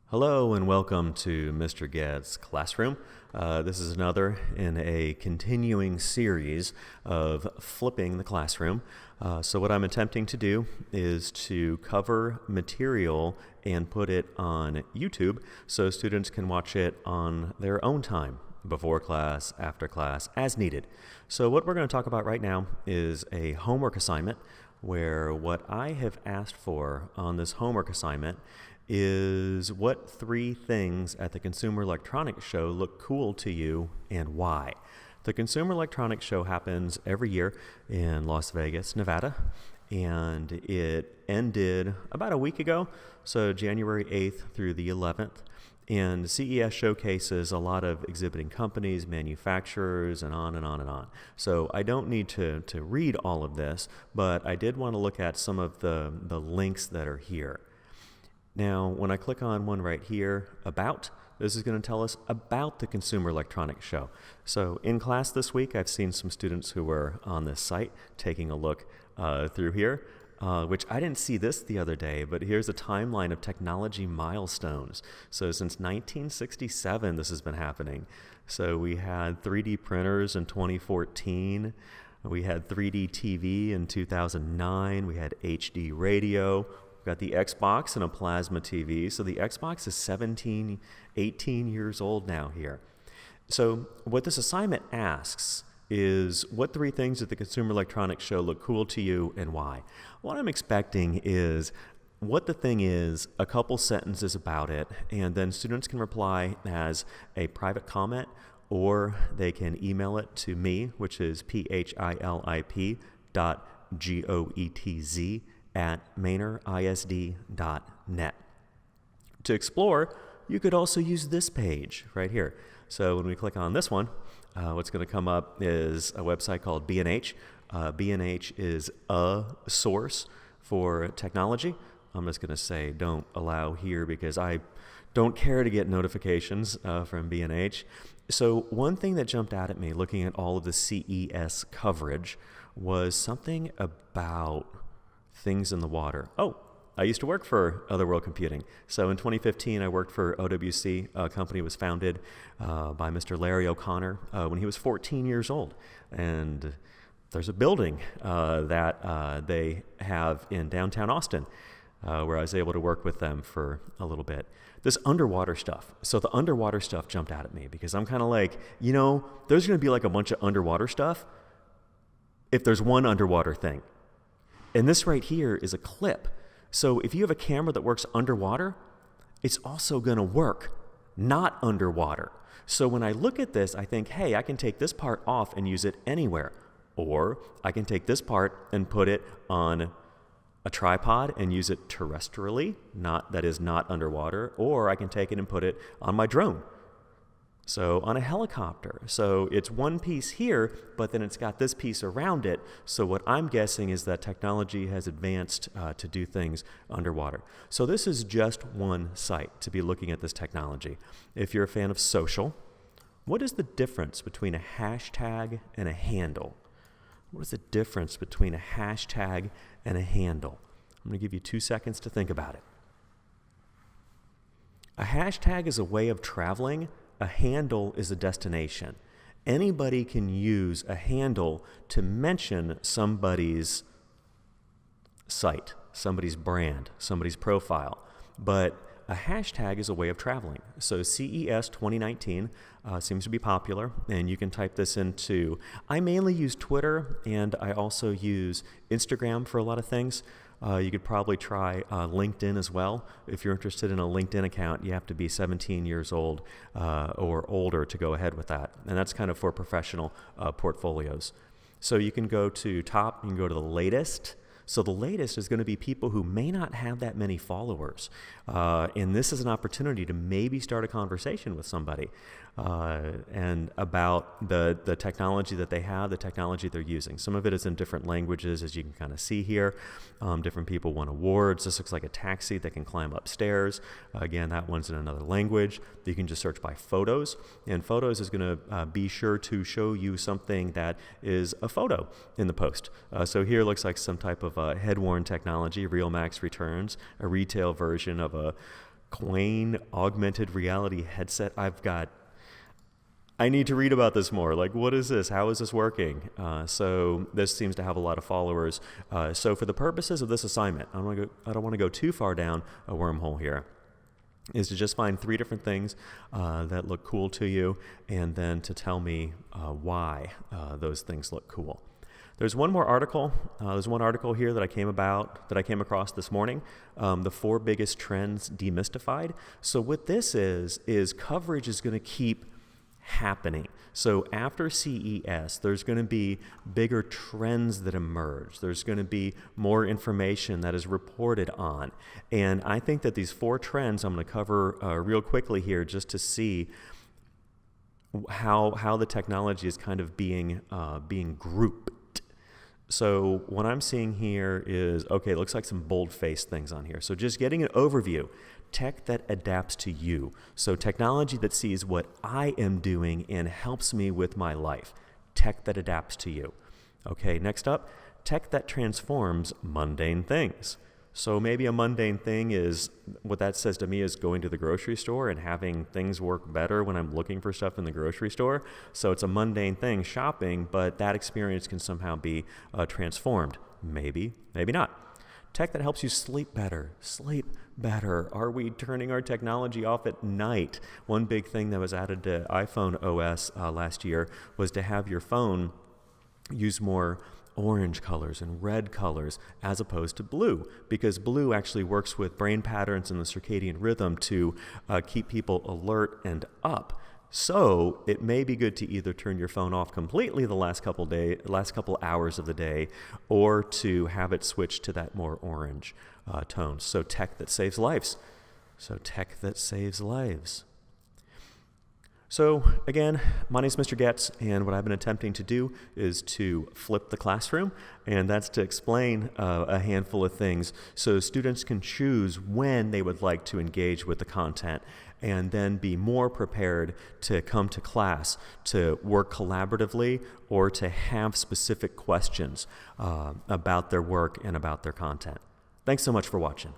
Hello and welcome to Mr. Goetz Classroom. This is another in a continuing series of flipping the classroom. So what I'm attempting to do is to cover material and put it on YouTube so students can watch it on their own time, before class, after class, as needed. So what we're going to talk about right now is a homework assignment where what I have asked for on this homework assignment is what three things at the Consumer Electronics Show look cool to you and why. The Consumer Electronics Show happens every year in Las Vegas, Nevada, and it ended about a week ago, so January 8th through the 11th. And CES showcases a lot of exhibiting companies, manufacturers, and on and on and on. So I don't need to read all of this, but I did want to look at some of the links that are here. Now, when I click on one right here, About, this is going to tell us about the Consumer Electronics Show. So in class this week, I've seen some students who were on this site taking a look through here, which I didn't see this the other day, but here's a timeline of technology milestones. So since 1967, this has been happening. So we had 3D printers in 2014. We had 3D TV in 2009. We had HD radio. Got the Xbox and a plasma TV. So the Xbox is 18 years old now here. So what this assignment asks is what three things at the Consumer Electronics Show look cool to you and why? What I'm expecting is what the thing is, a couple sentences about it, and then students can reply as a private comment or they can email it to me, which is philip.goetz@maynardisd.net. To explore, you could also use this page right here. So when we click on this one, what's going to come up is a website called B&H. B&H is a source for technology. I'm just going to say don't allow here because I don't care to get notifications from B&H. So one thing that jumped out at me looking at all of the CES coverage was something about things in the water. Oh, I used to work for Other World Computing. So in 2015, I worked for OWC. A company was founded by Mr. Larry O'Connor when he was 14 years old. And there's a building that they have in downtown Austin where I was able to work with them for a little bit. This underwater stuff. So the underwater stuff jumped out at me because I'm kind of like, there's going to be like a bunch of underwater stuff if there's one underwater thing. And this right here is a clip. So if you have a camera that works underwater, it's also going to work not underwater. So when I look at this, I think, hey, I can take this part off and use it anywhere. Or I can take this part and put it on a tripod and use it terrestrially, that is not underwater. Or I can take it and put it on my drone. So on a helicopter. So it's one piece here, but then it's got this piece around it. So what I'm guessing is that technology has advanced to do things underwater. So this is just one site to be looking at this technology. If you're a fan of social, what is the difference between a hashtag and a handle? What is the difference between a hashtag and a handle? I'm going to give you 2 seconds to think about it. A hashtag is a way of traveling. A handle is a destination. Anybody can use a handle to mention somebody's site, somebody's brand, somebody's profile. But a hashtag is a way of traveling. So CES 2019 seems to be popular, and you can type this into, I mainly use Twitter, and I also use Instagram for a lot of things. You could probably try LinkedIn as well. If you're interested in a LinkedIn account, you have to be 17 years old or older to go ahead with that. And that's kind of for professional portfolios. So you can go to top, you can go to the latest. So the latest is going to be people who may not have that many followers. And this is an opportunity to maybe start a conversation with somebody and about the technology that they have, the technology they're using. Some of it is in different languages, as you can kind of see here. Different people won awards. This looks like a taxi that can climb upstairs. Again, that one's in another language. You can just search by photos. And photos is going to be sure to show you something that is a photo in the post. So here looks like some type of head-worn technology. RealMax returns a retail version of a Quain augmented reality headset. I need to read about this more. Like, what is this? How is this working? So this seems to have a lot of followers. So for the purposes of this assignment, I don't want to go too far down a wormhole here, is to just find 3 different things that look cool to you, and then to tell me why those things look cool. There's one more article. There's one article here that I came across this morning. The 4 biggest trends demystified. So what this is coverage is going to keep happening. So after CES, there's going to be bigger trends that emerge. There's going to be more information that is reported on. And I think that these 4 trends I'm going to cover real quickly here, just to see how the technology is kind of being grouped. So what I'm seeing here is, okay, it looks like some bold-faced things on here. So just getting an overview. Tech that adapts to you. So technology that sees what I am doing and helps me with my life. Tech that adapts to you. Okay, next up, tech that transforms mundane things. So maybe a mundane thing is, what that says to me is going to the grocery store and having things work better when I'm looking for stuff in the grocery store. So it's a mundane thing, shopping, but that experience can somehow be transformed. Maybe, maybe not. Tech that helps you sleep better. Sleep better. Are we turning our technology off at night? One big thing that was added to iPhone OS last year was to have your phone use more orange colors and red colors as opposed to blue, because blue actually works with brain patterns and the circadian rhythm to keep people alert and up. So it may be good to either turn your phone off completely the last couple hours of the day, or to have it switch to that more orange tone. So tech that saves lives. So again, my name is Mr. Goetz, and what I've been attempting to do is to flip the classroom, and that's to explain a handful of things so students can choose when they would like to engage with the content, and then be more prepared to come to class to work collaboratively or to have specific questions about their work and about their content. Thanks so much for watching.